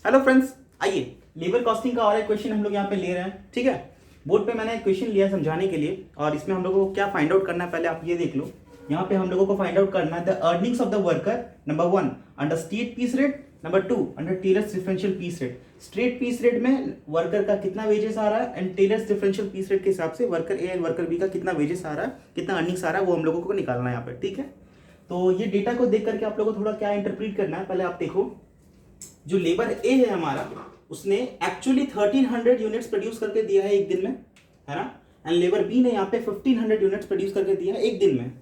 Hello friends, आइए labour costing का और एक क्वेश्चन हम लोग यहाँ पे ले रहे हैं। ठीक है, बोर्ड पे मैंने एक क्वेश्चन लिया समझाने के लिए और इसमें हम लोगों को क्या फाइंड आउट करना है पहले आप ये देख लो। यहाँ पे हम लोगों को फाइंड आउट करना है the earnings of the worker number 1 under straight piece rate, number 2 under Taylor's differential piece rate. Straight piece rate में वर्कर का कितना वेजेस आ रहा है and Taylor's differential piece rate के हिसाब से worker A and worker B का कितना वेजेस आ रहा है, कितना अर्निंग्स आ रहा है, वो हम लोगों को निकालना है यहाँ पे। ठीक है, तो ये डेटा को देख करके आप लोगों को थोड़ा क्या इंटरप्रीट करना है, पहले आप देखो। जो लेबर ए है हमारा, उसने एक्चुअली 1300 यूनिट्स प्रोड्यूस करके दिया है एक दिन में, है ना। एंड लेबर बी ने यहाँ पे 1500 यूनिट्स प्रोड्यूस करके दिया है एक दिन में।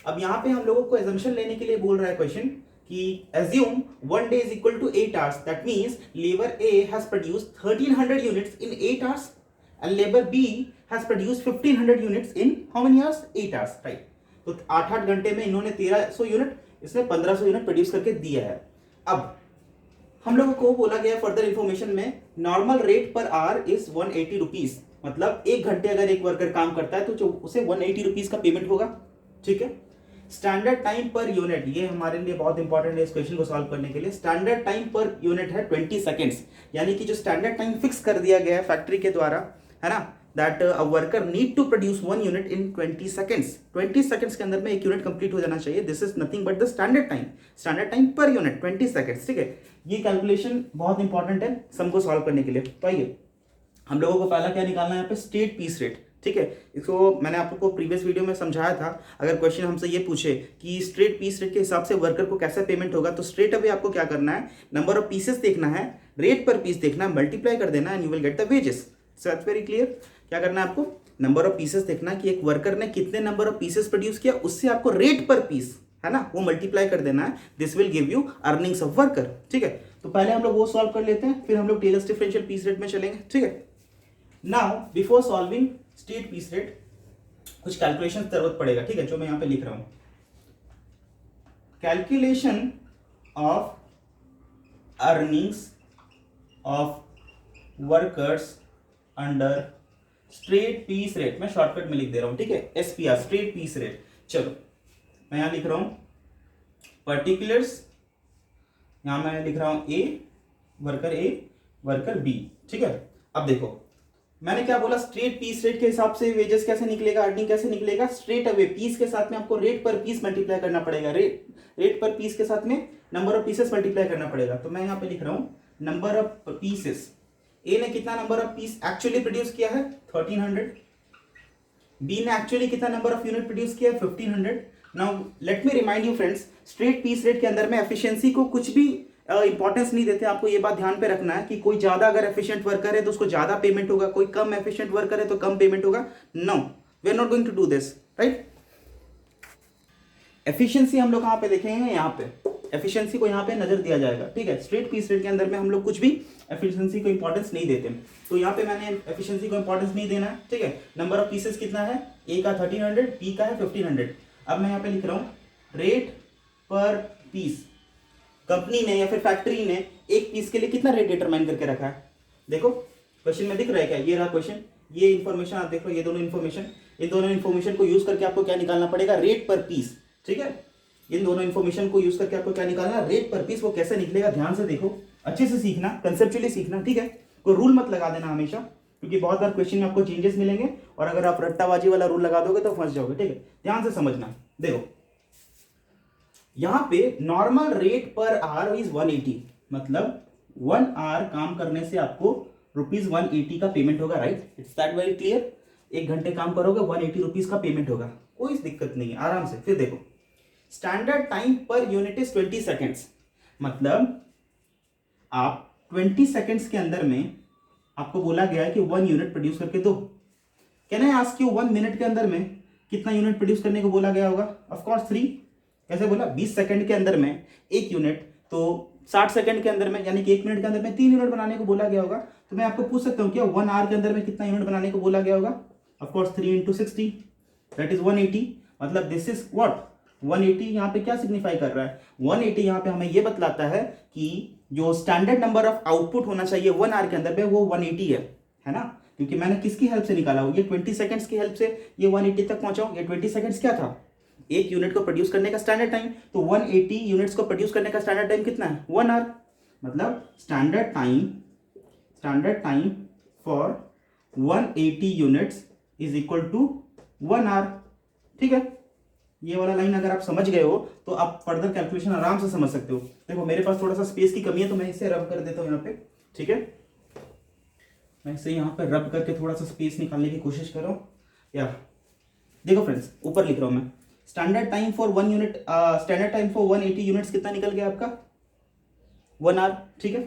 अब यहाँ पे हम लोगों को एजम्पशन लेने के लिए बोल रहा है क्वेश्चन कि assume 1 day is equal to 8 hours, that means labour A has produced 1300 units in 8 hours and labour B has produced 1500 units in how many hours, 8 hours, right. तो 8-8 घंटे में इन्होंने 1300 यूनिट, इसने 1500 यूनिट प्रोड्यूस करके दिया है। अब हम लोगों को बोला गया फर्दर इंफॉर्मेशन में normal rate per hour is 180 rupees, मतलब एक घंटे अगर एक वर्कर काम करता है तो जो उसे 180 रुपीज का पेमेंट होगा। ठीक है, स्टैंडर्ड टाइम पर यूनिट, ये हमारे लिए बहुत इंपॉर्टेंट है इस क्वेश्चन को सॉल्व करने के लिए। स्टैंडर्ड टाइम पर यूनिट है 20 सेकेंड्स, यानी कि जो स्टैंडर्ड टाइम फिक्स कर दिया गया है फैक्ट्री के द्वारा, है ना, that a worker need to produce 1 unit in 20 seconds. 20 seconds के अंदर में एक यूनिट कंप्लीट हो जाना चाहिए। This is nothing but the standard time per unit 20 seconds. ठीक है, ये कैलकुलेशन बहुत इंपॉर्टेंट है सम को सॉल्व करने के लिए। तो आइए हम लोगों को पहला क्या निकालना है यहाँ पे, स्टेट पीस रेट। ठीक है, इसको मैंने आपको प्रीवियस वीडियो में समझाया था। अगर क्वेश्चन हमसे ये पूछे कि स्ट्रेट पीस रेट के हिसाब से वर्कर को कैसे पेमेंट होगा, तो स्ट्रेट अवे आपको क्या करना है, नंबर ऑफ पीसेस देखना है, रेट पर पीस देखना है, मल्टीप्लाई कर देना and you will get the wages. So that's very clear. क्या करना है आपको, नंबर ऑफ पीसेस देखना है कि एक वर्कर ने कितने नंबर ऑफ पीसेस प्रोड्यूस किया, उससे आपको रेट पर पीस, है ना, वो मल्टीप्लाई कर देना है। This will give you earnings of worker. ठीक है, तो पहले हम लोग वो सॉल्व कर लेते हैं, फिर हम लोग टेलर्स डिफरेंशियल पीस रेट में चलेंगे। ठीक है, now before solving straight piece rate कुछ कैलकुलेशन जरूरत पड़ेगा। ठीक है, जो मैं यहां पे लिख रहा हूं, calculation of earnings of workers under straight piece rate, मैं शॉर्टकट में लिख दे रहा हूं। ठीक है, एसपीआर, स्ट्रेट पीस रेट। चलो मैं यहां लिख रहा हूं पर्टिकुलर्स, यहां मैं लिख रहा हूं ए वर्कर बी। ठीक है, अब देखो मैंने क्या बोला, स्ट्रेट पीस रेट के हिसाब से वेजेस कैसे निकलेगा, अर्निंग कैसे निकलेगा, स्ट्रेट अवे पीस के साथ में आपको रेट पर पीस मल्टीप्लाई करना पड़ेगा। रेट पर पीस के साथ में नंबर ऑफ पीसेस मल्टीप्लाई करना पड़ेगा। तो मैं यहां पे लिख रहा हूं नंबर ऑफ पीसेस। ए ने कितना number of peace actually produce किया है, 1300। बी ने एक्चुअली कितना नंबर ऑफ यूनिट प्रोड्यूस किया है, 1500। Now let me remind you friends, straight piece rate के अंदर में एफिशिएंसी को कुछ भी इंपॉर्टेंस नहीं देते। आपको ये बात ध्यान पे रखना है कि कोई ज्यादा अगर एफिशिएंट वर्कर है तो उसको ज्यादा पेमेंट होगा, कोई कम एफिशिएंट वर्कर है तो कम पेमेंट होगा। No, we are not going to do this, right. Efficiency हम लोग कहां पे देखेंगे, यहाँ पे एफिशिएंसी को यहाँ पे नजर दिया जाएगा। ठीक है, स्ट्रेट पीस रेट के अंदर में हम लोग कुछ भी एफिशिएंसी को इंपॉर्टेंस नहीं देते, तो यहाँ पे मैंने एफिशिएंसी को इंपॉर्टेंस नहीं देना है। ठीक है, नंबर ऑफ पीसेस कितना है, ए का 1300, बी का है 1500। अब मैं यहाँ पे लिख रहा हूँ रेट पर पीस। कंपनी ने या फिर फैक्ट्री ने एक पीस के लिए कितना रेट डिटरमाइन करके रखा है, देखो क्वेश्चन में दिख रहा है क्या, ये रहा क्वेश्चन, ये इंफॉर्मेशन आप देखो, ये दोनों इंफॉर्मेशन, इन दोनों इंफॉर्मेशन को यूज करके आपको क्या निकालना पड़ेगा, रेट पर पीस। ठीक है, इन दोनों इंफॉर्मेशन को यूज करके आपको क्या निकालना है, रेट पर पीस। वो कैसे निकलेगा ध्यान से देखो, अच्छे से सीखना, कंसेप्चुअली सीखना। ठीक है, कोई रूल मत लगा देना हमेशा, क्योंकि बहुत बार क्वेश्चन में आपको चेंजेस मिलेंगे और अगर आप रट्टाबाजी वाला रूल लगा दोगे तो फंस जाओगे। ठीक है, ध्यान से समझना। देखो यहां पे normal rate per hour is 180, मतलब 1 आवर काम करने से आपको ₹180 का पेमेंट होगा, right. It's that very clear. एक घंटे काम करोगे 180 रुपीज का पेमेंट होगा, कोई दिक्कत नहीं है, आराम से। फिर देखो standard time per unit is 20 seconds, मतलब आप 20 सेकेंड्स के अंदर में आपको बोला गया है कि 1 यूनिट प्रोड्यूस करके दो। Can I ask you 1 minute के अंदर में कितना यूनिट प्रोड्यूस करने को बोला गया होगा, ऑफ कोर्स 3। कैसे बोला, 20 सेकंड के अंदर में एक यूनिट, तो 60 सेकंड के अंदर में यानी कि 1 मिनट के अंदर में 3 यूनिट बनाने को बोला गया होगा। तो मैं आपको पूछ सकता हूं क्या 1 आवर के अंदर में कितना यूनिट बनाने को बोला गया होगा, ऑफ कोर्स 3 × 60 दैट इज 180। मतलब दिस इज व्हाट 180 यहाँ पे क्या सिग्निफाई कर रहा है, 180 यहाँ पे हमें ये बतलाता है कि जो स्टैंडर्ड नंबर ऑफ आउटपुट होना चाहिए 1 आवर के अंदर में वो 180 है ना। क्योंकि मैंने किसकी हेल्प से निकाला हूं, ये 20 सेकंड्स की हेल्प से ये 180 तक पहुंचा हूं। ये 20 सेकंड्स क्या था, एक यूनिट को प्रोड्यूस करने का स्टैंडर्ड टाइम, तो 180 यूनिट्स को प्रोड्यूस करने का स्टैंडर्ड टाइम कितना है, 1 आवर। मतलब standard time for 180 units is equal to 1 hour. ठीक है, ये वाला लाइन अगर आप समझ गए हो तो आप फर्दर कैलकुलेशन आराम से समझ सकते हो। देखो मेरे पास थोड़ा सा स्पेस की कमी है तो मैं इसे रब कर देता हूँ यहाँ पे। ठीक है, मैं इसे यहाँ पे रब करके थोड़ा सा स्पेस निकालने की कोशिश कर रहा हूँ। या देखो फ्रेंड्स, ऊपर लिख रहा हूँ मैं स्टैंडर्ड टाइम फॉर 180 यूनिट्स कितना निकल गया आपका? 1 आवर। ठीक है,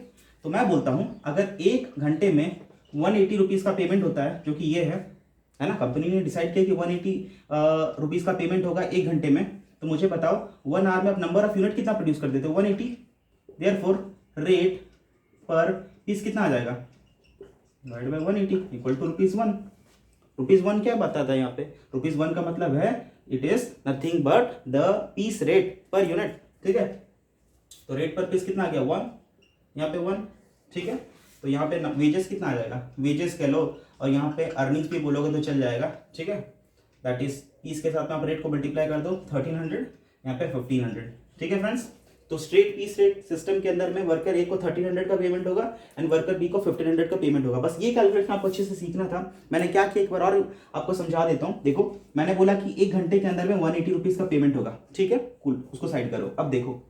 तो मैं बोलता हूँ अगर 1 घंटे में 180 रुपीज़ का पेमेंट होता है, जो कि ये है ना, कंपनी ने डिसाइड किया कि 180 रुपीज़ का पेमेंट होगा 1 घंटे में, तो मुझे बताओ 1 आवर में आप नंबर ऑफ यूनिट कितना प्रोड्यूस कर देते हो? 180। देयरफॉर रेट पर पीस कितना आ जाएगा? Divide by 180 equal to ₹1। ₹1 क्या बताता है यहाँ पे? ₹1 का मतलब है it is nothing but the piece rate per unit. ठीक है, तो रेट पर पीस कितना आ गया? 1, यहाँ पे 1। ठीक है, तो यहाँ पे वेजेस कितना आ जाएगा? वेजेस कह लो, और यहाँ पे अर्निंग्स भी बोलोगे तो चल जाएगा। ठीक है, दैट इज पीस के साथ में आप रेट को मल्टीप्लाई कर दो 1300, यहाँ पे 1500। ठीक है फ्रेंड्स, तो स्ट्रेट पीस रेट सिस्टम के अंदर में वर्कर ए को 1300 का पेमेंट होगा एंड वर्कर बी को 1500 का पेमेंट होगा। बस ये कैलकुलेशन आपको अच्छे से सीखना था। मैंने क्या किया एक बार और आपको समझा देता हूँ। देखो मैंने बोला कि 1 घंटे के अंदर में 180 रुपीज का पेमेंट होगा। ठीक है, कूल, उसको साइड करो। अब देखो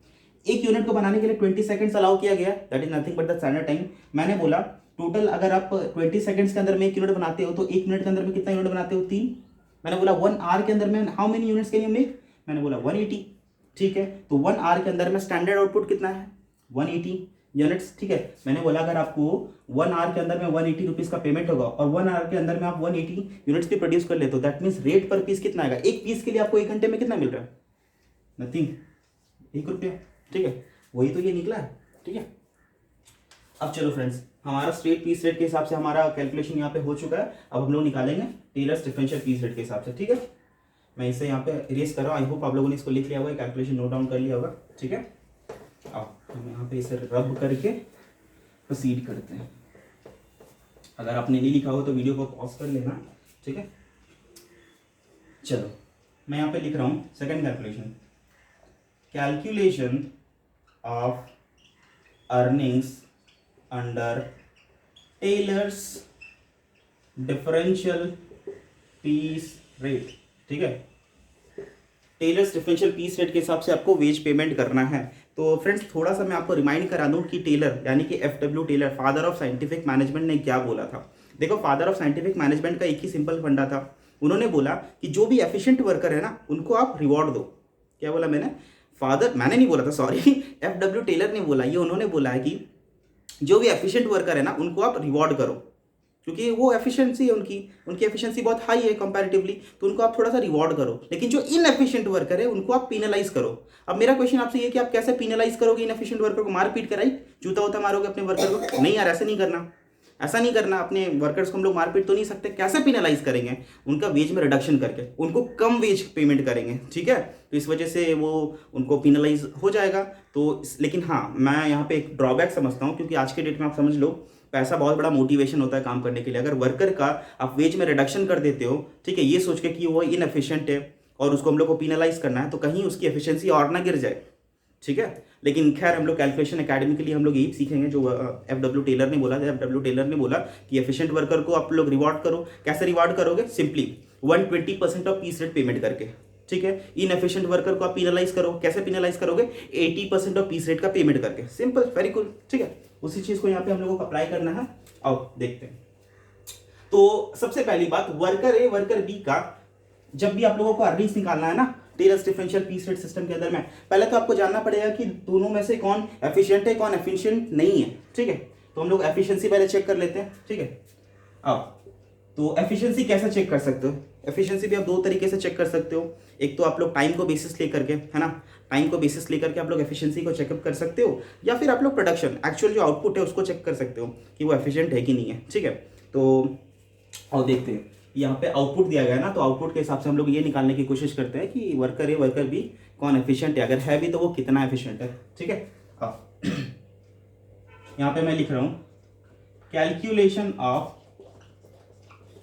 एक यूनिट को बनाने के लिए 20 सेकंड्स अलाउ किया गया, that is nothing but the standard time. मैंने बोला टोटल अगर आप 20 सेकंड्स के अंदर में 1 यूनिट बनाते हो तो 1 मिनट के अंदर में कितना यूनिट बनाते हो? 3। मैंने बोला 1 आवर के अंदर में how many units can you make? मैंने बोला 180। ठीक है, तो 1 आवर के अंदर में स्टैंडर्ड आउटपुट कितना है? 180 यूनिट्स। ठीक है, मैंने बोला अगर आपको 1 आवर के अंदर में 180 रुपीज का पेमेंट होगा और 1 आवर के अंदर में आप 180 यूनिट्स भी प्रोड्यूस कर लेते हो, दैट मीन्स रेट पर पीस कितना आएगा? एक पीस के लिए आपको 1 घंटे में कितना मिल रहा है? नथिंग, ₹1। ठीक है, वही तो ये निकला है। ठीक है, अब चलो फ्रेंड्स, हमारा स्ट्रेट पीस रेट के हिसाब से हमारा कैलकुलेशन यहाँ पे हो चुका है। अब हम लोग निकालेंगे टेलर्स डिफरेंशियल पीस रेट के हिसाब से। ठीक है, मैं इसे यहाँ पे इरेज कर रहा हूँ। आई होप आप लोगों ने इसको लिख लिया होगा, कैलकुलेशन नोट डाउन कर लिया होगा। ठीक है, अब हम यहाँ पे इसे रब करके प्रोसीड करते हैं। अगर आपने नहीं लिखा हो तो वीडियो को पॉज कर लेना। ठीक है, चलो मैं यहाँ पे लिख रहा हूँ second calculation of earnings under Taylor's differential piece rate. ठीक है, टेलर्स डिफरेंशियल पीस रेट के हिसाब से आपको वेज पेमेंट करना है। तो फ्रेंड्स थोड़ा सा मैं आपको रिमाइंड करा दूं कि टेलर यानी कि FW Taylor, father of scientific management, ने क्या बोला था। देखो फादर ऑफ साइंटिफिक मैनेजमेंट का एक ही सिंपल फंडा था। उन्होंने बोला कि जो भी एफिशिएंट वर्कर है ना उनको आप रिवॉर्ड दो। क्या बोला मैंने? मैंने नहीं बोला था, सॉरी FW टेलर ने बोला। ये उन्होंने बोला है कि जो भी एफिशिएंट वर्कर है ना उनको आप रिवॉर्ड करो, क्योंकि वो एफिशिएंसी है उनकी एफिशिएंसी बहुत हाई है कंपैरेटिवली, तो उनको आप थोड़ा सा रिवॉर्ड करो। लेकिन जो इनएफिशिएंट वर्कर है उनको आप पिनलाइज करो। अब मेरा क्वेश्चन आपसे ये कि आप कैसे पिनलाइज करोगे इनएफिशिएंट वर्कर को? मार पीट कराई, जूता उता मारोगे अपने वर्कर को? नहीं यार, ऐसे नहीं करना, ऐसा नहीं करना। अपने वर्कर्स को हम लोग मारपीट तो नहीं सकते। कैसे पिनलाइज करेंगे? उनका वेज में रिडक्शन करके उनको कम वेज पेमेंट करेंगे। ठीक है, तो इस वजह से वो उनको पिनलाइज हो जाएगा। तो लेकिन हाँ, मैं यहाँ पे एक ड्रॉबैक समझता हूँ, क्योंकि आज के डेट में आप समझ लो पैसा बहुत बड़ा मोटिवेशन होता है काम करने के लिए। अगर वर्कर का आप वेज में रिडक्शन कर देते हो, ठीक है, ये सोच के कि वो इनएफिशिएंट है और उसको हम लोग को पिनलाइज करना है, तो कहीं उसकी एफिशिएंसी और ना गिर जाए। ठीक है, लेकिन खैर हम लोग कैलकुलेशन एकेडमी के लिए हम लोग यही सीखेंगे जो FW टेलर ने बोला। FW टेलर ने बोला कि एफिशिएंट वर्कर को आप लोग रिवॉर्ड करो। कैसे रिवॉर्ड करोगे? Simply 120% of piece rate payment करके। ठीक है, इनएफिशिएंट वर्कर को आप पिनलाइज करो। कैसे पिनलाइज करोगे? 80% ऑफ पीस रेट का पेमेंट करके। Simple, very cool. ठीक है, उसी चीज को यहाँ पे हम लोगों को अप्लाई करना है। आओ देखते हैं। तो सबसे पहली बात, वर्कर ए वर्कर बी का जब भी आप लोगों को अर्निंग्स निकालना है ना Taylor's differential piece rate system के अंदर में, पहले तो आपको जानना पड़ेगा कि दोनों में से कौन एफिशिएंट है कौन एफिशिएंट नहीं है। ठीक है, तो हम लोग एफिशिएंसी पहले चेक कर लेते हैं। ठीक है, अब तो एफिशिएंसी कैसे चेक कर सकते हो? एफिशिएंसी भी आप 2 तरीके से चेक कर सकते हो। एक तो आप लोग टाइम को बेसिस लेकर के, है ना, टाइम को बेसिस लेकर के आप लोग एफिशिएंसी को चेकअप कर सकते हो, या फिर आप लोग प्रोडक्शन एक्चुअल जो आउटपुट है उसको चेक कर सकते हो कि वो एफिशिएंट है कि नहीं है। ठीक है, तो और देखते हैं यहाँ पे आउटपुट दिया गया है ना, तो आउटपुट के हिसाब से हम लोग ये निकालने की कोशिश करते हैं कि वर्कर ए वर्कर बी कौन एफिशिएंट है, अगर है भी तो वो कितना एफिशिएंट है। ठीक है, अब यहाँ पे मैं लिख रहा हूँ कैलकुलेशन ऑफ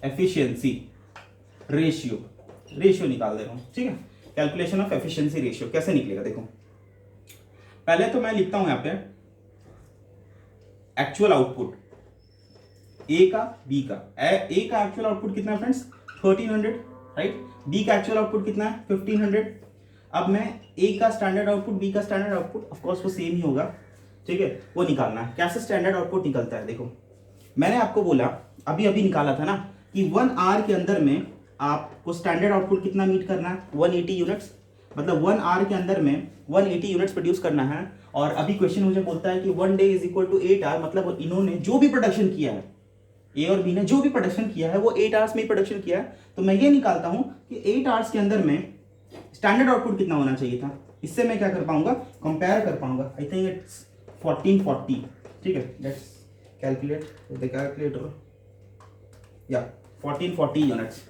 एफिशिएंसी रेशियो निकाल दे रहा हूँ। ठीक है, कैलकुलेशन ऑफ एफिशिएंसी रेशियो कैसे निकलेगा? देखो पहले तो मैं लिखता हूँ यहाँ पे एक्चुअल आउटपुट ए का बी का, ए का एक्चुअल आउटपुट कितना है फ्रेंड्स 1300, राइट। बी का एक्चुअल आउटपुट कितना है 1500। अब मैं ए का स्टैंडर्ड आउटपुट बी का स्टैंडर्ड आउटपुट ऑफ कोर्स वो सेम ही होगा, ठीक है, वो निकालना है। कैसे स्टैंडर्ड आउटपुट निकलता है, देखो मैंने आपको बोला अभी अभी निकाला था ना कि 1 आवर के अंदर में आपको स्टैंडर्ड आउटपुट कितना मीट करना है 180 यूनिट्स, मतलब 1 आवर के अंदर में 180 यूनिट्स प्रोड्यूस करना है। और अभी क्वेश्चन मुझे बोलता है कि 1 day is equal to 8 hour, मतलब इन्होंने जो भी प्रोडक्शन किया है, ए और बी ने जो भी प्रोडक्शन किया है वो 8 आवर्स में प्रोडक्शन किया है। तो मैं ये निकालता हूं कि 8 आवर्स के अंदर में स्टैंडर्ड आउटपुट कितना होना चाहिए था। इससे मैं क्या कर पाऊंगा, कंपेयर कर पाऊंगा। आई थिंक इट्स 1440, ठीक है, let's calculate with the calculator. या 1440 units,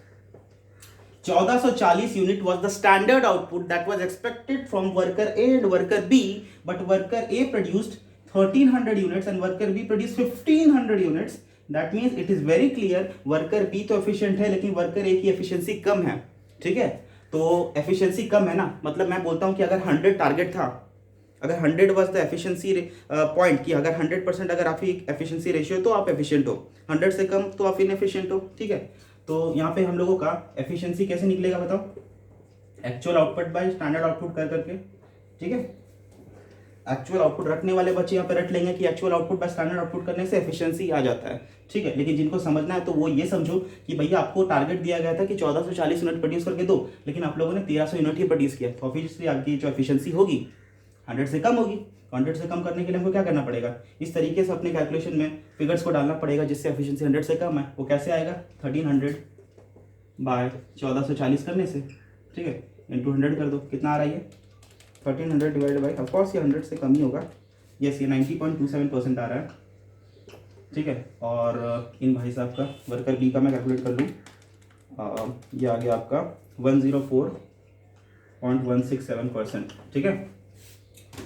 1440 unit was the standard output that was expected from worker A and worker B, but worker A produced 1300 units and worker B produced 1500 units. That means it is very clear worker B तो efficient है लेकिन worker A की efficiency कम है, ठीक है। तो efficiency कम है ना, मतलब मैं बोलता हूँ कि अगर 100 टारगेट था, अगर 100 was the efficiency point, कि अगर 100% अगर आपकी efficiency ratio तो आप efficient हो, 100 से कम तो आप inefficient हो, ठीक है। तो यहाँ पे हम लोगों का एफिशिएंसी कैसे निकलेगा बताओ, actual output by standard output कर करके, ठीक है। एक्चुअल आउटपुट रखने वाले बच्चे यहाँ पे रट लेंगे कि actual output by standard output करने से एफिशिएंसी आ जाता है, ठीक है। लेकिन जिनको समझना है तो वो ये समझो कि भैया आपको टारगेट दिया गया था कि 1440 यूनिट प्रोड्यूस करके दो, लेकिन आप लोगों ने 1300 यूनिट ही प्रोड्यूस किया, तो ऑब्वियसली आपकी जो एफिशिएंसी होगी 100 से कम होगी। 100 से कम करने के लिए हमको क्या करना पड़ेगा, इस तरीके से अपने कैलकुलेशन में फिगर्स को डालना पड़ेगा जिससे एफिशिएंसी 100 से कम है। वो कैसे आएगा, 1300 बाय 1440 करने से, ठीक है, इंटू 100 कर दो, कितना आ रहा है ये 1300 डिवाइड बाई, ऑफकोर्स ये 100 से कम ही होगा, यस ये 90.27% आ रहा है, ठीक है। और इन भाई साहब का वर्कर बी का मैं कैलकुलेट कर लूँ, ये आ गया आपका 104.167%, ठीक है।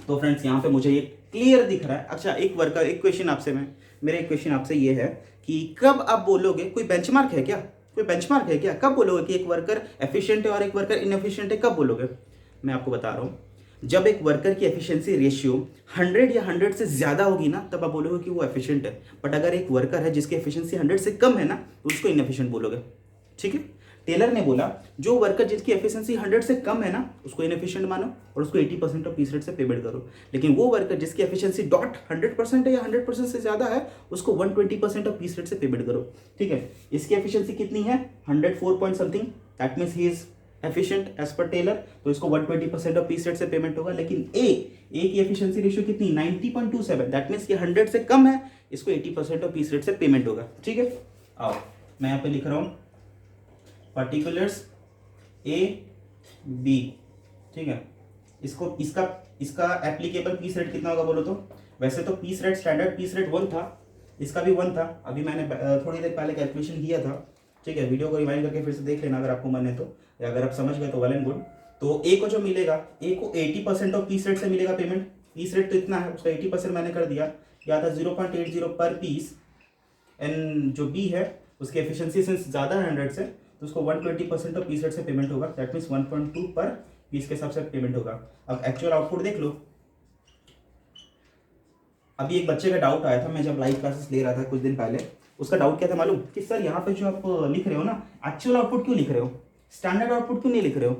तो फ्रेंड्स यहाँ पे मुझे ये क्लियर दिख रहा है। अच्छा एक क्वेश्चन आपसे मेरा एक क्वेश्चन आपसे ये है कि कब आप बोलोगे, कोई बेंचमार्क है क्या, कोई बेंचमार्क है क्या, कब बोलोगे कि एक वर्कर एफिशिएंट है और एक वर्कर इनएफिशिएंट है, कब बोलोगे। मैं आपको बता रहा हूँ, जब एक वर्कर की एफिशिएंसी रेशियो 100 या 100 से ज़्यादा होगी ना तब आप बोलोगे कि वो एफिशिएंट है। बट अगर एक वर्कर है जिसकी एफिशिएंसी 100 से कम है ना तो उसको इनएफिशिएंट बोलोगे, ठीक है। टेलर ने बोला जो वर्कर जिसकी एफिशिएंसी 100 से कम है ना उसको इनएफिशिएंट मानो और उसको 80% ऑफ पीस रेट से पेमेंट करो, लेकिन वो वर्कर जिसकी एफिशिएंसी डॉट 100% है या 100% से ज़्यादा है उसको 120% ऑफ पीस रेट से पेमेंट करो, ठीक है। इसकी एफिशिएंसी कितनी है 104 point something, that means he is efficient as per Taylor, तो इसको 120% ऑफ पीस रेट से पेमेंट होगा। लेकिन ए की एफिशिएंसी रेशियो कितनी 90.27, दैट मीन्स ये 100 से कम है, इसको 80% ऑफ पीस रेट से पेमेंट होगा, ठीक है। आओ मैं यहाँ पे लिख रहा हूँ पर्टिकुलर्स ए बी, ठीक है। इसका एप्लीकेबल पीस रेट कितना होगा बोलो तो। वैसे तो piece rate standard piece rate 1 था, इसका भी 1 था, अभी मैंने थोड़ी देर पहले कैलकुलेशन किया था, ठीक है। वीडियो को रिवाइंड करके फिर से देख लेना अगर आपको मन है तो, या अगर आप समझ गए तो वेल एंड गुड। तो ए को जो मिलेगा, ए को 80% ऑफ पीस रेट से मिलेगा पेमेंट। पीस रेट तो इतना है, उसका 80% मैंने कर दिया, या था 0.80 पर पीस। एंड जो बी है उसकी एफिशिएंसी सिंस ज़्यादा है 100 से तो उसको 120% ऑफ पीस रेट से पेमेंट होगा, दैट मीन्स 1.2 पर पीस के हिसाब से पेमेंट होगा। अब एक्चुअल आउटपुट देख लो। अभी एक बच्चे का डाउट आया था, मैं जब लाइव क्लासेस ले रहा था कुछ दिन पहले, उसका डाउट क्या था मालूम कि सर यहाँ पे जो आप लिख रहे हो ना एक्चुअल आउटपुट क्यों लिख रहे हो, स्टैंडर्ड आउटपुट क्यों नहीं लिख रहे हो।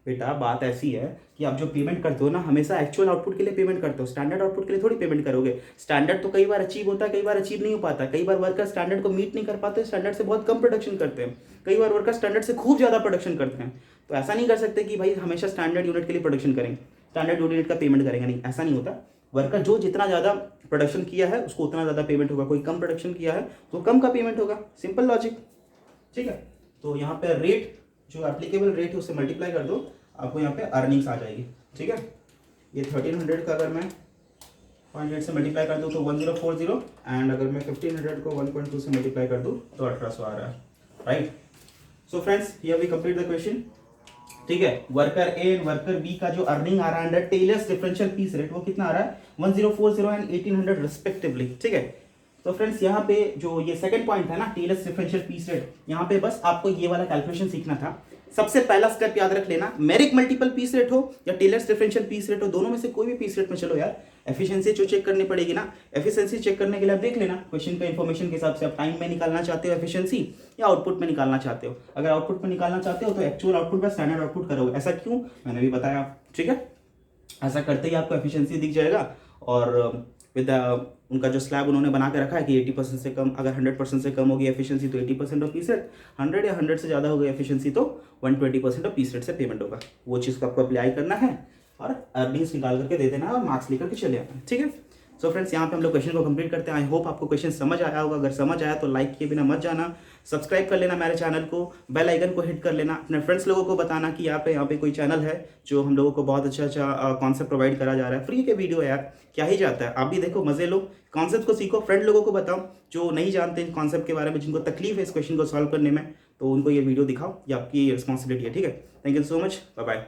बेटा बात ऐसी है कि आप जो पेमेंट करते हो ना हमेशा एक्चुअल आउटपुट के लिए पेमेंट करते हो, स्टैंडर्ड आउटपुट के लिए थोड़ी पेमेंट करोगे। स्टैंडर्ड तो कई बार अचीव होता है, कई बार अचीव नहीं हो पाता, कई बार वर्कर स्टैंडर्ड को मीट नहीं कर पाते, स्टैंडर्ड से बहुत कम प्रोडक्शन करते हैं, कई बार वर्कर स्टैंडर्ड से खूब ज़्यादा प्रोडक्शन करते हैं। तो ऐसा नहीं कर सकते कि भाई हमेशा स्टैंडर्ड यूनिट के लिए प्रोडक्शन करेंगे, स्टैंडर्ड यूनिट का पेमेंट करेंगे, नहीं ऐसा नहीं होता। वर्कर जो जितना ज़्यादा प्रोडक्शन किया है उसको उतना ज़्यादा पेमेंट होगा, कोई कम प्रोडक्शन किया है तो कम का पेमेंट होगा, सिंपल लॉजिक, ठीक है। तो यहाँ पे रेट जो एप्लीकेबल रेट है उससे मल्टीप्लाई कर दो, आपको यहाँ पे अर्निंग्स आ जाएगी, ठीक है। ये 1300 का अगर मैं 0.8 से मल्टीप्लाई कर दूँ तो 1040, एंड अगर मैं 1500 को 1.2 से मल्टीप्लाई कर दूँ तो 1800 आ रहा है, right. So friends here we complete the question, ठीक है। Worker A and worker B का जो अर्निंग आ रहा है under Taylor's differential piece rate वो कितना आ रहा है 1040 एंड 1800 रिस्पेक्टिवली, ठीक है। तो फ्रेंड्स यहाँ पे जो ये सेकंड पॉइंट था ना, टेलर्स डिफरेंशियल पीस रेट, यहाँ पे बस आपको ये वाला कैलकुलेशन सीखना था। सबसे पहला स्टेप याद रख लेना, मेरिक मल्टीपल पीस रेट हो या टेलर्स डिफरेंशियल पीस रेट हो, दोनों में से कोई भी पीस रेट में चलो यार, एफिशिएंसी जो चेक करनी पड़ेगी ना, एफिशिएंसी चेक करने के लिए आप देख लेना क्वेश्चन का इन्फॉर्मेशन के हिसाब से आप टाइम में निकालना चाहते हो एफिशिएंसी या आउटपुट में निकालना चाहते हो। अगर आउटपुट में निकालना चाहते हो तो एक्चुअल आउटपुट पर स्टैंडर्ड आउटपुट करोगे। ऐसा क्यों, मैंने भी बताया, ठीक है। ऐसा करते ही आपको एफिशिएंसी दिख जाएगा। और विद उनका जो स्लैब उन्होंने बना के रखा है कि 80% से कम, अगर 100% से कम होगी एफिशिएंसी तो 80% ऑफ पीस रेट, 100 या 100 से ज़्यादा होगी एफिशिएंसी तो 120% ऑफ पीस रेट से पेमेंट होगा। वो चीज़ को आपको अप्लाई करना है और अर्निंग्स निकाल करके दे देना और मार्क्स लेकर के चले आना, ठीक है। सो फ्रेंड्स यहाँ पे हम लोग क्वेश्चन को कंप्लीट करते हैं। आई होप आपको क्वेश्चन समझ आया होगा। अगर समझ आया तो लाइक किए बिना मत जाना, सब्सक्राइब कर लेना मेरे चैनल को, बेल आइकन को हिट कर लेना, अपने फ्रेंड्स लोगों को बताना कि यहाँ पे कोई चैनल है जो हम लोगों को बहुत अच्छा कॉन्सेप्ट प्रोवाइड करा जा रहा है। फ्री के वीडियो है यार, क्या ही जाता है, आप भी देखो, मजे लो, कॉन्सेप्ट को सीखो, फ्रेंड लोगों को बताओ जो नहीं जानते कॉन्सेप्ट के बारे में, जिनको तकलीफ है इस क्वेश्चन को सॉल्व करने में, तो उनको ये वीडियो दिखाओ, ये आपकी रिस्पॉन्सिबिलिटी है, ठीक है। Thank you so much, bye bye.